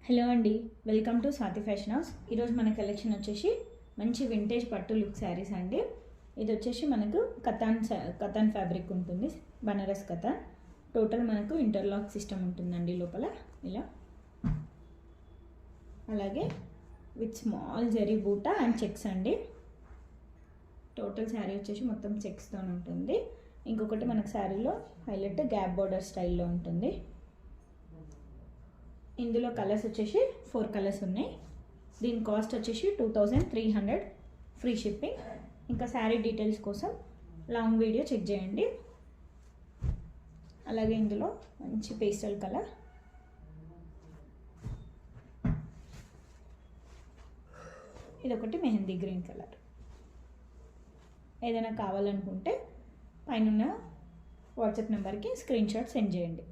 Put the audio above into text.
Hello అండి, welcome to Swathi fashion house. ఈరోజు మన కలెక్షన్ వచ్చేసి మంచి వింటేజ్ పట్టు లుక్ శారీస్ అండి. ఇది వచ్చేసి మనకు కతాన్ ఫ్యాబ్రిక్ ఉంటుంది, బనారస్ కతాన్. టోటల్ మనకు ఇంటర్లాక్ సిస్టమ్ ఉంటుందండి లోపల ఇలా. అలాగే విత్ స్మాల్ జరీ బూటా అండ్ చెక్స్ అండి. టోటల్ శారీ వచ్చేసి మొత్తం చెక్స్తో ఉంటుంది. ఇంకొకటి మనకు శారీలో హైలైట్ గ్యాప్ బార్డర్ స్టైల్లో ఉంటుంది. ఇందులో కలర్స్ వచ్చేసి 4 కలర్స్ ఉన్నాయి. దీని కాస్ట్ వచ్చేసి 2300 ఫ్రీ షిప్పింగ్. ఇంకా శారీ డీటెయిల్స్ కోసం లాంగ్ వీడియో చెక్ చేయండి. అలాగే ఇందులో మంచి పేస్టల్ కలర్, ఇదొకటి మెహందీ గ్రీన్ కలర్. ఏదైనా కావాలనుకుంటే పైన వాట్సాప్ నెంబర్కి స్క్రీన్ షాట్ సెండ్ చేయండి.